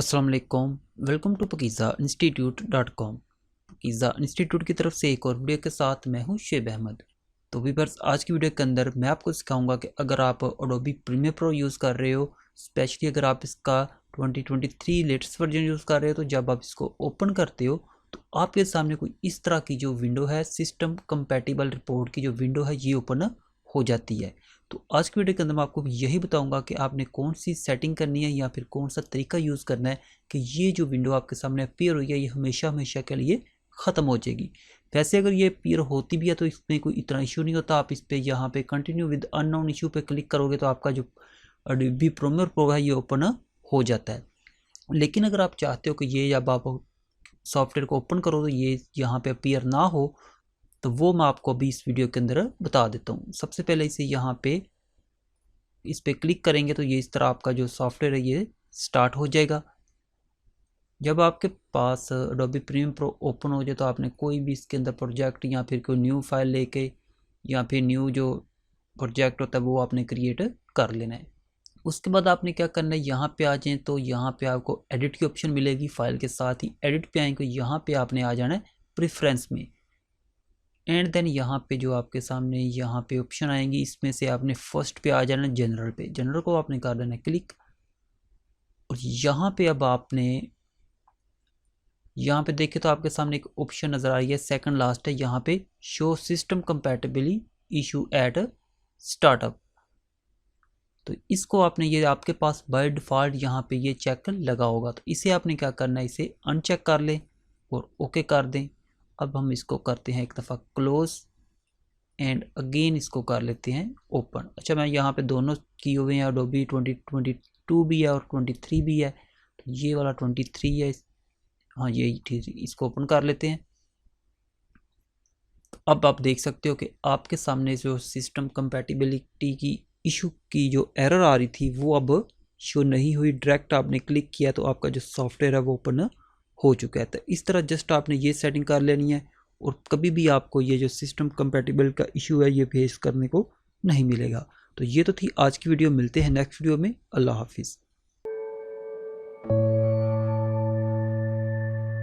अस्सलाम वालेकुम। Welcome to pakizainstitute.com। Pakeezah institute की तरफ से एक और वीडियो के साथ मैं हूं शेब अहमद। तो वीवर्स, आज की वीडियो के अंदर मैं आपको सिखाऊंगा कि अगर आप एडोबी प्रीमियर प्रो यूज़ कर रहे हो, स्पेशली अगर आप इसका 2023 लेटेस्ट वर्जन यूज़ कर रहे हो, तो जब आप इसको ओपन करते हो तो आपके सामने कोई इस तरह की जो विंडो है, सिस्टम कंपैटिबल रिपोर्ट की जो विंडो है, ये ओपन हो जाती है। तो आज की वीडियो के अंदर मैं आपको यही बताऊंगा कि आपने कौन सी सेटिंग करनी है या फिर कौन सा तरीका यूज़ करना है कि ये जो विंडो आपके सामने अपीयर हुई है ये हमेशा हमेशा के लिए ख़त्म हो जाएगी। वैसे अगर ये अपीयर होती भी है तो इसमें कोई इतना इशू नहीं होता। आप इस पर यहाँ पे कंटिन्यू विद अननोन इशू पे क्लिक करोगे तो आपका जो एडोबी प्रीमियर प्रो है ये ओपन हो जाता है। लेकिन अगर आप चाहते हो कि ये जब आप सॉफ्टवेयर को ओपन करो तो ये यहाँ पे अपीयर ना हो, तो वो मैं आपको अभी इस वीडियो के अंदर बता देता हूँ। सबसे पहले इसे यहाँ पे इस पे क्लिक करेंगे तो ये इस तरह आपका जो सॉफ्टवेयर है ये स्टार्ट हो जाएगा। जब आपके पास एडोबी प्रीमियर प्रो ओपन हो जाए तो आपने कोई भी इसके अंदर प्रोजेक्ट या फिर कोई न्यू फाइल लेके या फिर न्यू जो प्रोजेक्ट होता है वो आपने क्रिएट कर लेना है। उसके बाद आपने क्या करना है, यहाँ पे आ जाएं तो यहाँ पे आपको एडिट की ऑप्शन मिलेगी। फाइल के साथ ही एडिट पे आएंगे, यहाँ पे आपने आ जाना है प्रेफरेंस में। एंड देन यहाँ पे जो आपके सामने यहाँ पे ऑप्शन आएंगी, इसमें से आपने फर्स्ट पे आ जाना जनरल पे। जनरल को आपने कर देना क्लिक। और यहाँ पे अब आपने यहाँ पे देखे तो आपके सामने एक ऑप्शन नज़र आ रही है, सेकंड लास्ट है, यहाँ पे show system compatibility issue at startup. तो इसको आपने, ये आपके पास बाय डिफ़ॉल्ट यहाँ पे ये चेक लगा होगा, तो इसे आपने क्या करना है, इसे अनचेक कर लें और ओके कर दें। अब हम इसको करते हैं एक दफ़ा क्लोज एंड अगेन इसको कर लेते हैं ओपन। अच्छा, मैं यहाँ पे दोनों किए हुए हैं, एडोबी 2022 भी है और 23 भी है। तो ये वाला 23 है, हाँ यही ठीक, इसको ओपन कर लेते हैं। तो अब आप देख सकते हो कि आपके सामने जो सिस्टम कंपैटिबिलिटी की इशू की जो एरर आ रही थी वो अब शो नहीं हुई। डायरेक्ट आपने क्लिक किया तो आपका जो सॉफ्टवेयर है वो ओपन हो चुका है। तो इस तरह जस्ट आपने ये सेटिंग कर लेनी है और कभी भी आपको ये जो सिस्टम कंपैटिबल का इशू है ये फेस करने को नहीं मिलेगा। तो ये तो थी आज की वीडियो, मिलते हैं नेक्स्ट वीडियो में। अल्लाह हाफिज़।